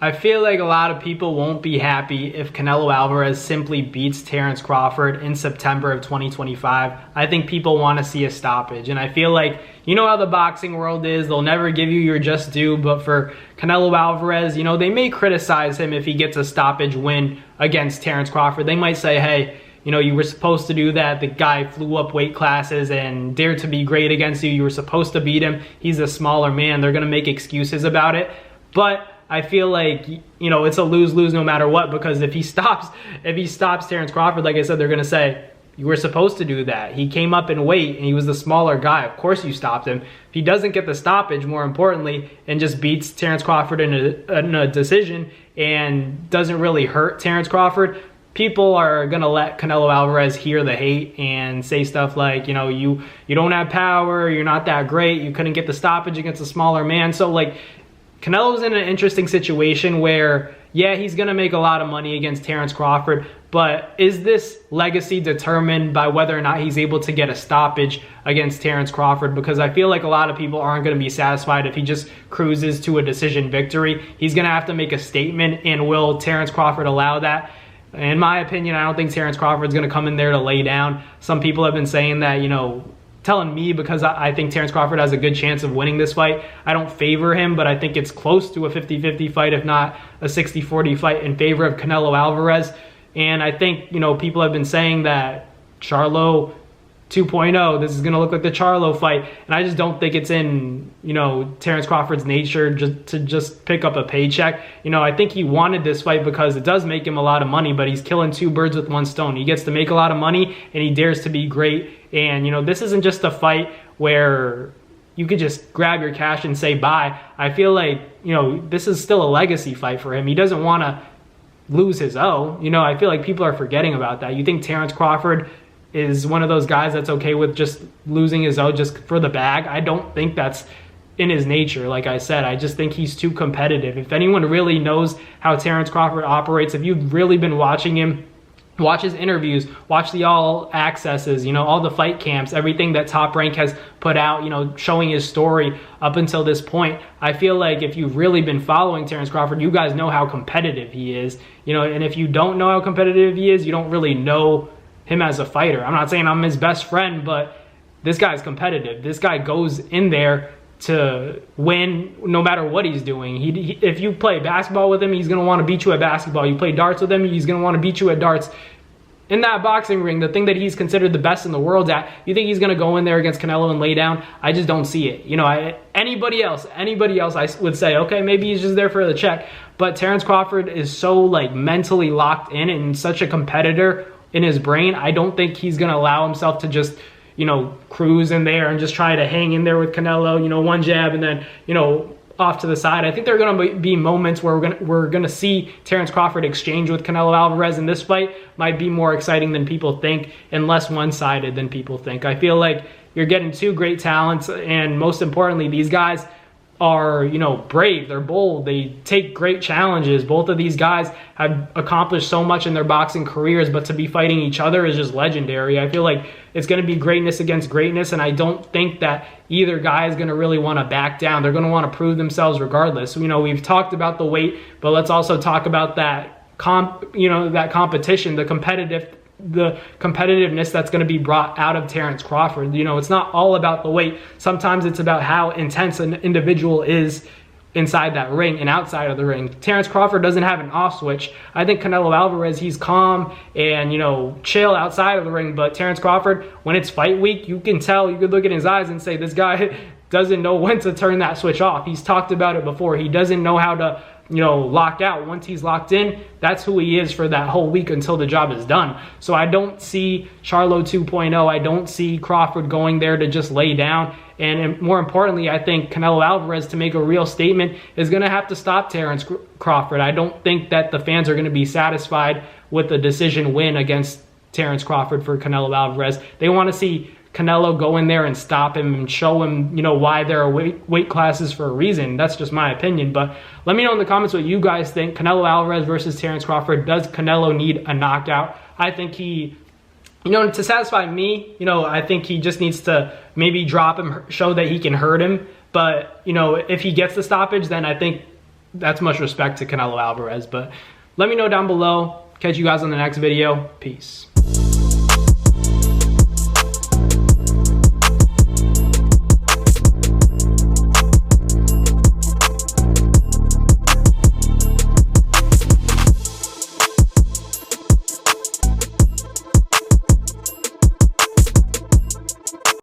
I feel like a lot of people won't be happy if Canelo Alvarez simply beats Terence Crawford in September of 2025. I think people want to see a stoppage. And I feel like, you know how the boxing world is, they'll never give you your just due. But for Canelo Alvarez, you know, they may criticize him if he gets a stoppage win against Terence Crawford. They might say, hey, you know, you were supposed to do that. The guy flew up weight classes and dared to be great against you. You were supposed to beat him. He's a smaller man. They're going to make excuses about it. But I feel like, you know, it's a lose-lose no matter what, because if he stops Terence Crawford, like I said, they're going to say, you were supposed to do that. He came up in weight and he was the smaller guy. Of course you stopped him. If he doesn't get the stoppage, more importantly, and just beats Terence Crawford in a decision and doesn't really hurt Terence Crawford, people are going to let Canelo Alvarez hear the hate and say stuff like, you know, you don't have power, you're not that great, you couldn't get the stoppage against a smaller man. So, like, Canelo's in an interesting situation where, yeah, he's going to make a lot of money against Terence Crawford, but is this legacy determined by whether or not he's able to get a stoppage against Terence Crawford? Because I feel like a lot of people aren't going to be satisfied if he just cruises to a decision victory. He's going to have to make a statement, and will Terence Crawford allow that? In my opinion, I don't think Terence Crawford's going to come in there to lay down. Some people have been saying that, you know, telling me, because I think Terence Crawford has a good chance of winning this fight. I don't favor him, but I think it's close to a 50-50 fight, if not a 60-40 fight in favor of Canelo Alvarez. And I think, you know, people have been saying that Charlo 2.0, this is going to look like the Charlo fight. And I just don't think it's in, you know, Terence Crawford's nature to just pick up a paycheck. You know, I think he wanted this fight because it does make him a lot of money, but he's killing two birds with one stone. He gets to make a lot of money and he dares to be great. And, you know, this isn't just a fight where you could just grab your cash and say bye. I feel like, you know, this is still a legacy fight for him. He doesn't want to lose his O. You know, I feel like people are forgetting about that. You think Terence Crawford is one of those guys that's okay with just losing his O just for the bag? I don't think that's in his nature. Like I said, I just think he's too competitive. If anyone really knows how Terence Crawford operates, if you've really been watching him, watch his interviews, watch the all accesses, you know, all the fight camps, everything that Top Rank has put out, you know, showing his story up until this point. I feel like if you've really been following Terence Crawford, you guys know how competitive he is, you know, and if you don't know how competitive he is, you don't really know him as a fighter. I'm not saying I'm his best friend, but this guy's competitive. This guy goes in there to win no matter what he's doing. If you play basketball with him, he's going to want to beat you at basketball. You play darts with him, he's going to want to beat you at darts. In that boxing ring, the thing that he's considered the best in the world at, you think he's going to go in there against Canelo and lay down? I just don't see it. You know, anybody else I would say, okay, maybe he's just there for the check. But Terence Crawford is so, like, mentally locked in and such a competitor in his brain. I don't think he's going to allow himself to just, you know, cruise in there and just try to hang in there with Canelo, you know, one jab and then, you know, off to the side. I think there are going to be moments where we're going to see Terence Crawford exchange with Canelo Alvarez, and this fight might be more exciting than people think and less one-sided than people think. I feel like you're getting two great talents, and most importantly, these guys are, you know, brave, they're bold, they take great challenges. Both of these guys have accomplished so much in their boxing careers, but to be fighting each other is just legendary. I feel like it's going to be greatness against greatness, and I don't think that either guy is going to really want to back down. They're going to want to prove themselves regardless. You know, we've talked about the weight, but let's also talk about that that competition, the competitiveness that's going to be brought out of Terence Crawford. You know, it's not all about the weight. Sometimes it's about how intense an individual is inside that ring and outside of the ring. Terence Crawford doesn't have an off switch. I think Canelo Alvarez, he's calm and, you know, chill outside of the ring, but Terence Crawford, when it's fight week, you can tell, you could look in his eyes and say, this guy doesn't know when to turn that switch off. He's talked about it before. He doesn't know how to, you know, lock out. Once he's locked in, that's who he is for that whole week until the job is done. So I don't see Charlo 2.0. I don't see Crawford going there to just lay down. And more importantly, I think Canelo Alvarez, to make a real statement, is going to have to stop Terence Crawford. I don't think that the fans are going to be satisfied with a decision win against Terence Crawford for Canelo Alvarez. They want to see Canelo go in there and stop him and show him, you know, why there are weight classes for a reason. That's just my opinion. But let me know in the comments what you guys think. Canelo Alvarez versus Terence Crawford. Does Canelo need a knockout? I think he, you know, to satisfy me, you know, I think he just needs to maybe drop him, show that he can hurt him. But, you know, if he gets the stoppage, then I think that's much respect to Canelo Alvarez. But let me know down below. Catch you guys on the next video. Peace.